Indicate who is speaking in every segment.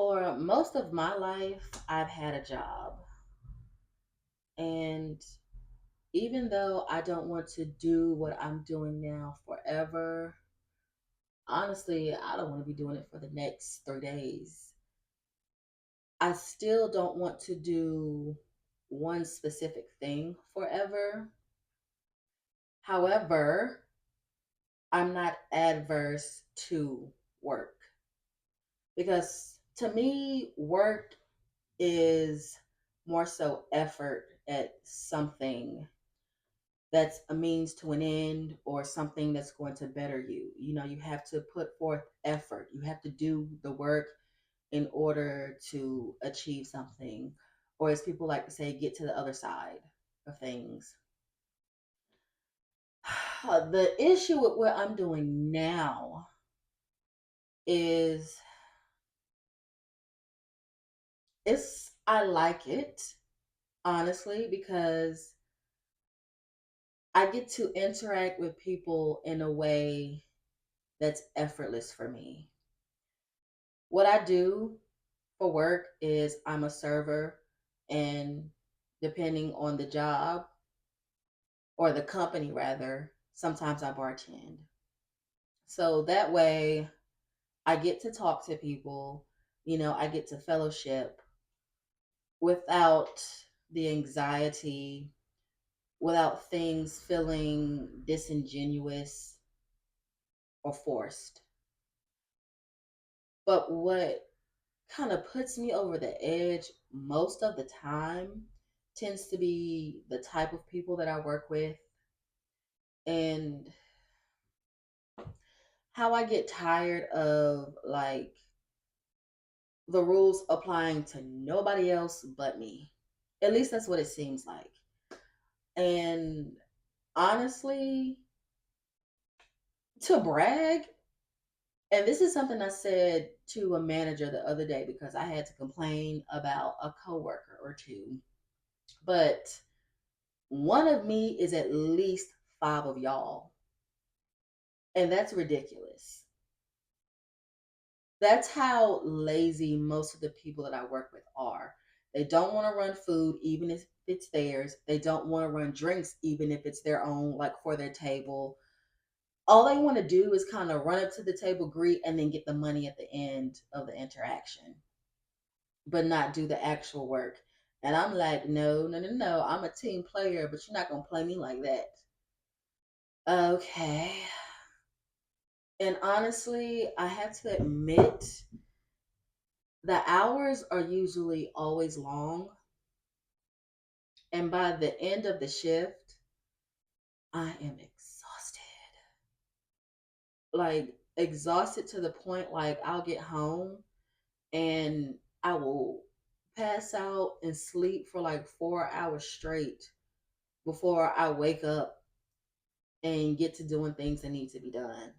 Speaker 1: For most of my life, I've had a job. And even though I don't want to do what I'm doing now forever, honestly, I don't want to be doing it for the next 3 days. I still don't want to do one specific thing forever. However, I'm not adverse to work because to me, work is more so effort at something that's a means to an end or something that's going to better you. You know, you have to put forth effort. You have to do the work in order to achieve something, or as people like to say, get to the other side of things. The issue with what I'm doing now is I like it, honestly, because I get to interact with people in a way that's effortless for me. What I do for work is I'm a server, and depending on the job or the company, rather, sometimes I bartend. So that way I get to talk to people, I get to fellowship without the anxiety, without things feeling disingenuous or forced. But what kind of puts me over the edge most of the time tends to be the type of people that I work with and how I get tired of like the rules applying to nobody else but me. At least that's what it seems like. And honestly, to brag, and this is something I said to a manager the other day because I had to complain about a coworker or two. But one of me is at least five of y'all. And that's ridiculous. That's how lazy most of the people that I work with are. They don't want to run food, even if it's theirs. They don't want to run drinks, even if it's their own, like for their table. All they want to do is kind of run up to the table, greet, and then get the money at the end of the interaction, but not do the actual work. And I'm like, no, no, no, no. I'm a team player, but you're not going to play me like that. Okay. And honestly, I have to admit, the hours are usually always long. And by the end of the shift, I am exhausted. Like, exhausted to the point, like, I'll get home and I will pass out and sleep for like 4 hours straight before I wake up and get to doing things that need to be done.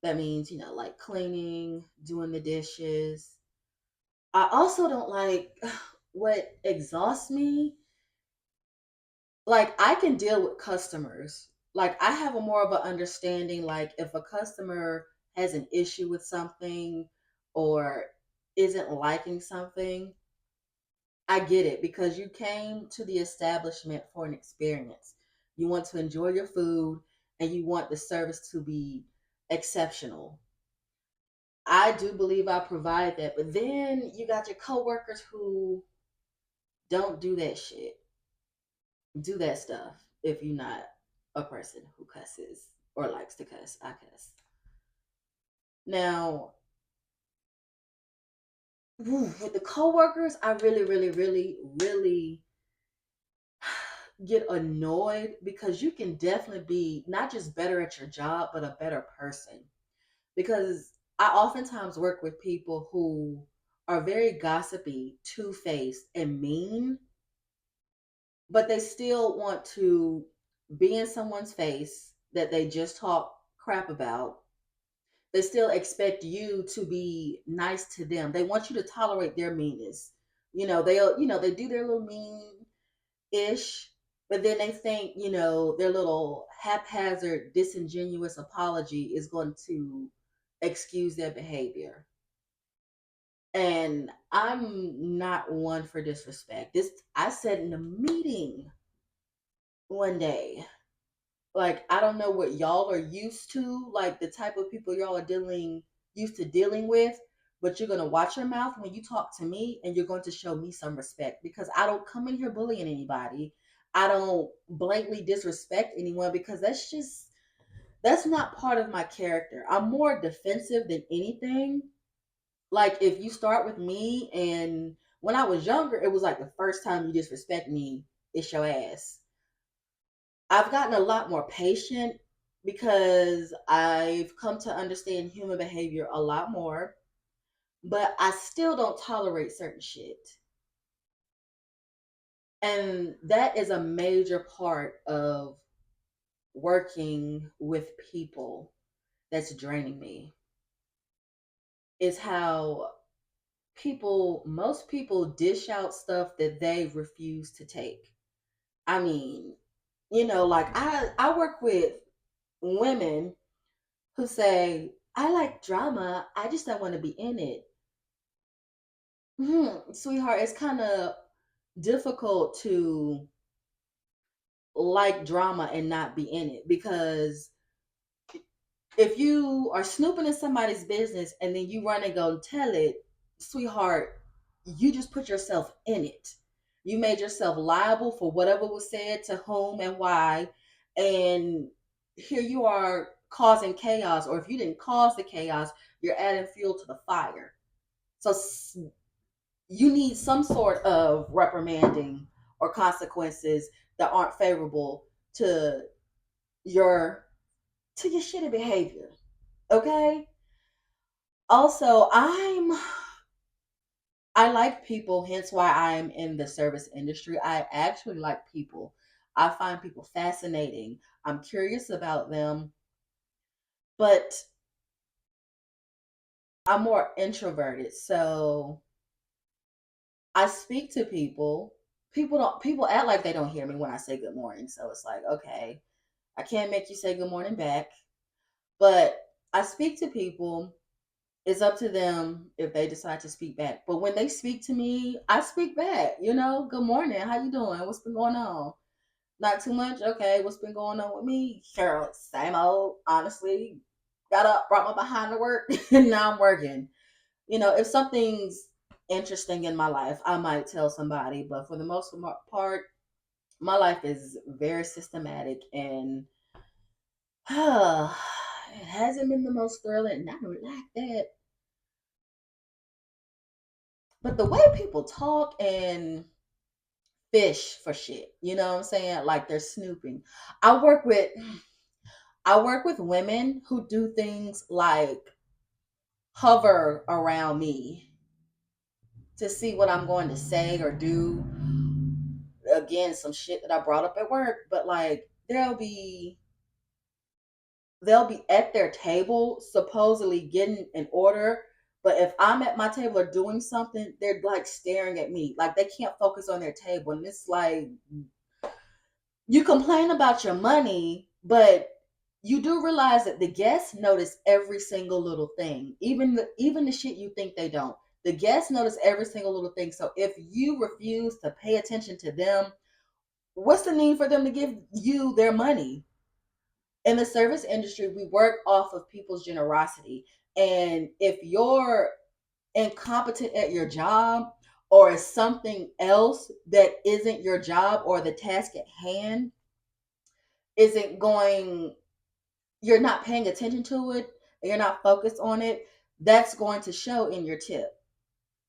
Speaker 1: That means, like cleaning, doing the dishes. I also don't like what exhausts me. Like, I can deal with customers. Like, I have a more of an understanding. Like, if a customer has an issue with something or isn't liking something, I get it because you came to the establishment for an experience. You want to enjoy your food and you want the service to be exceptional. I do believe I provide that, but then you got your coworkers who don't do that shit. Do that stuff if you're not a person who cusses or likes to cuss. I cuss. Now, with the coworkers, I really, really, really, really get annoyed because you can definitely be not just better at your job, but a better person. Because I oftentimes work with people who are very gossipy, two faced, and mean, but they still want to be in someone's face that they just talk crap about. They still expect you to be nice to them. They want you to tolerate their meanness. They do their little mean ish, but then they think, their little haphazard, disingenuous apology is going to excuse their behavior. And I'm not one for disrespect. This I said in a meeting one day. Like, I don't know what y'all are used to, like the type of people y'all are dealing used to dealing with, but you're gonna watch your mouth when you talk to me, and you're going to show me some respect because I don't come in here bullying anybody. I don't blatantly disrespect anyone because that's not part of my character. I'm more defensive than anything. Like, if you start with me, and when I was younger, it was like the first time you disrespect me, it's your ass. I've gotten a lot more patient because I've come to understand human behavior a lot more, but I still don't tolerate certain shit. And that is a major part of working with people that's draining me. Is how most people dish out stuff that they refuse to take. I mean, like I work with women who say, I like drama, I just don't want to be in it. Sweetheart, it's kind of difficult to like drama and not be in it because if you are snooping in somebody's business and then you run and go tell it, sweetheart, you just put yourself in it. You made yourself liable for whatever was said to whom and why. And here you are causing chaos, or if you didn't cause the chaos, you're adding fuel to the fire. So you need some sort of reprimanding or consequences that aren't favorable to your your shitty behavior. Okay? Also, I like people, hence why I'm in the service industry. I actually like people. I find people fascinating. I'm curious about them, but I'm more introverted. So I speak to people. People act like they don't hear me when I say good morning. So it's like, okay, I can't make you say good morning back, but I speak to people. It's up to them if they decide to speak back. But when they speak to me, I speak back. Good morning. How you doing? What's been going on? Not too much. Okay, what's been going on with me? Sure, same old. Honestly, got up, brought my behind to work, and now I'm working. If something's interesting in my life, I might tell somebody. But for the most part, my life is very systematic, and it hasn't been the most thrilling. And I don't like that. But the way people talk and fish for shit, you know what I'm saying? Like they're snooping. I work with I work with women who do things like hover around me to see what I'm going to say or do. Again, some shit that I brought up at work, but like they'll be at their table supposedly getting an order, but if I'm at my table or doing something, they're like staring at me like they can't focus on their table. And it's like, you complain about your money, but you do realize that the guests notice every single little thing, even the shit you think they don't. The guests notice every single little thing. So if you refuse to pay attention to them, what's the need for them to give you their money? In the service industry, we work off of people's generosity. And if you're incompetent at your job, or is something else that isn't your job, or the task at hand isn't going, you're not paying attention to it, and you're not focused on it, that's going to show in your tip.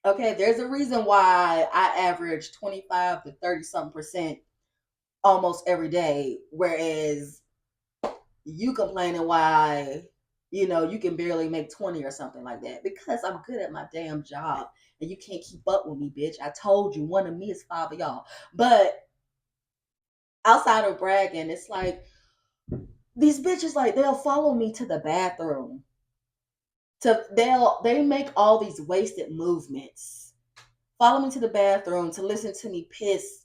Speaker 1: Okay, there's a reason why I average 25 to 30 something percent almost every day, whereas you complaining why you can barely make 20 or something like that, because I'm good at my damn job and you can't keep up with me, bitch. I told you one of me is five of y'all. But outside of bragging, it's like these bitches, like, they'll follow me to the bathroom, they make all these wasted movements, follow me to the bathroom to listen to me piss,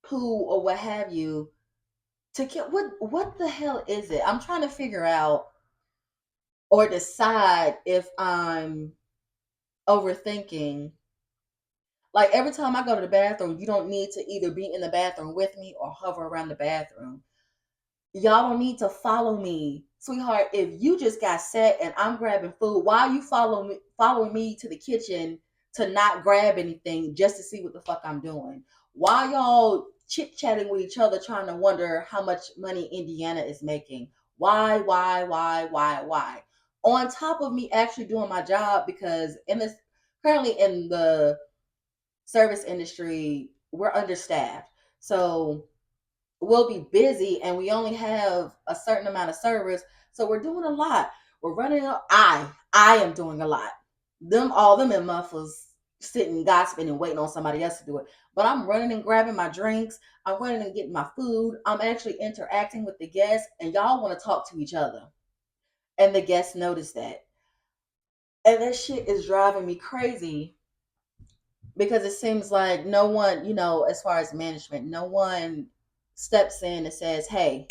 Speaker 1: poo, or what have you, to get what the hell is it? I'm trying to figure out or decide if I'm overthinking. Like every time I go to the bathroom, you don't need to either be in the bathroom with me or hover around the bathroom. Y'all don't need to follow me, sweetheart. If you just got set and I'm grabbing food, why are you following me to the kitchen to not grab anything just to see what the fuck I'm doing? Why y'all chit chatting with each other trying to wonder how much money Indiana is making? Why? On top of me actually doing my job, because in this currently in the service industry, we're understaffed. So we'll be busy and we only have a certain amount of servers. So we're doing a lot. We're running up. I am doing a lot. All them and mufflers sitting gossiping and waiting on somebody else to do it. But I'm running and grabbing my drinks. I'm running and getting my food. I'm actually interacting with the guests, and y'all want to talk to each other. And the guests notice that. And that shit is driving me crazy because it seems like no one, as far as management, no one steps in and says, hey,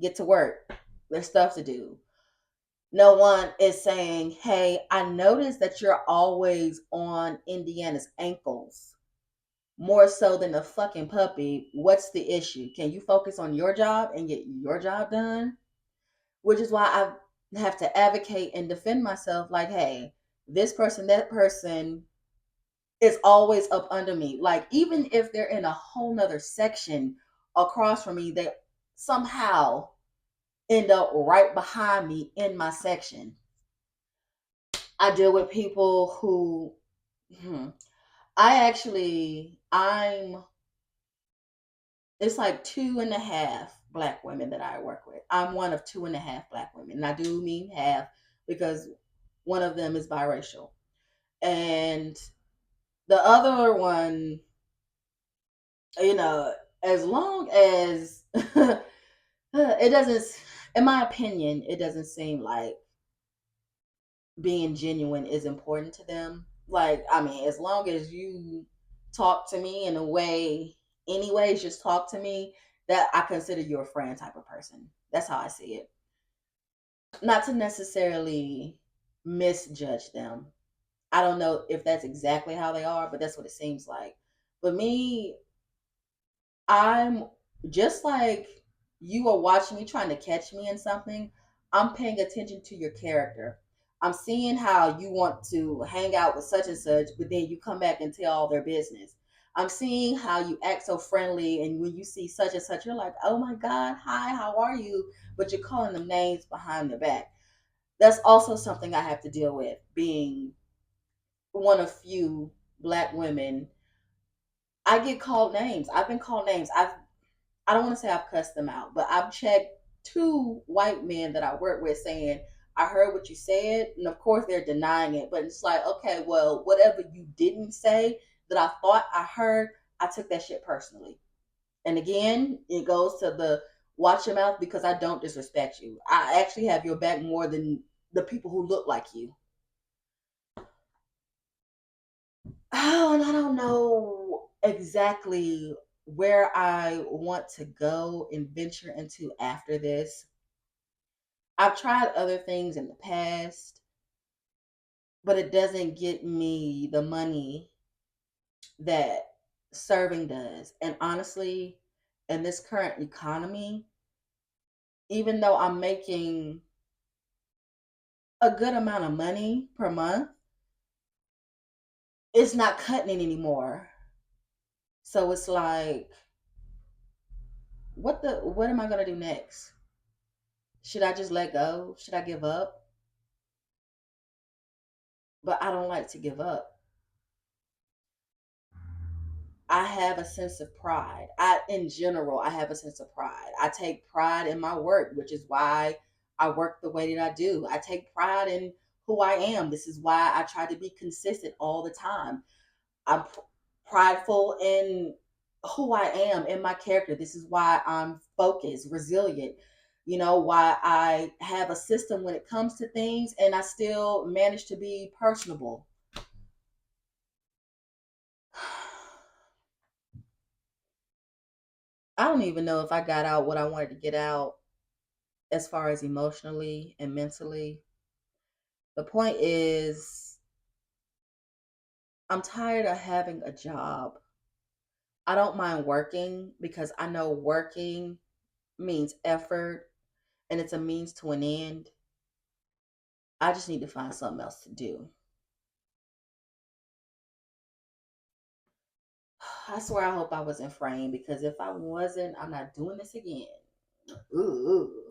Speaker 1: get to work. There's stuff to do. No one is saying, hey, I noticed that you're always on Indiana's ankles more so than a fucking puppy. What's the issue? Can you focus on your job and get your job done? Which is why I have to advocate and defend myself like, hey, this person, that person is always up under me. Like, even if they're in a whole nother section across from me, they somehow end up right behind me in my section. I deal with people who, hmm, I'm, it's like two and a half black women that I work with. I'm one of two and a half black women. And I do mean half because one of them is biracial. And the other one, you know, as long as it doesn't, in my opinion, it doesn't seem like being genuine is important to them. Like, I mean, as long as you talk to me in a way, anyways, just talk to me, that I consider you a friend type of person. That's how I see it. Not to necessarily misjudge them. I don't know if that's exactly how they are, but that's what it seems like. But me, I'm just like you are watching me trying to catch me in something. I'm paying attention to your character. I'm seeing how you want to hang out with such and such, but then you come back and tell all their business. I'm seeing how you act so friendly, and when you see such and such, you're like, oh my God, hi, how are you? But you're calling them names behind their back. That's also something I have to deal with, being one of few black women. I get called names. I've been called names. I don't want to say I've cussed them out, but I've checked two white men that I work with saying, I heard what you said. And of course, they're denying it. But it's like, okay, well, whatever you didn't say that I thought I heard, I took that shit personally. And again, it goes to the watch your mouth because I don't disrespect you. I actually have your back more than the people who look like you. Oh, and I don't know exactly where I want to go and venture into after this. I've tried other things in the past, but it doesn't get me the money that serving does. And honestly, in this current economy, even though I'm making a good amount of money per month, it's not cutting it anymore. So it's like, what am I gonna do next? Should I just let go? Should I give up? But I don't like to give up. I have a sense of pride. In general, I have a sense of pride. I take pride in my work, which is why I work the way that I do. I take pride in who I am. This is why I try to be consistent all the time. I'm prideful in who I am, in my character. This is why I'm focused, resilient. Why I have a system when it comes to things, and I still manage to be personable. I don't even know if I got out what I wanted to get out as far as emotionally and mentally. The point is, I'm tired of having a job. I don't mind working because I know working means effort and it's a means to an end. I just need to find something else to do. I swear I hope I wasn't framed because if I wasn't, I'm not doing this again. Ooh.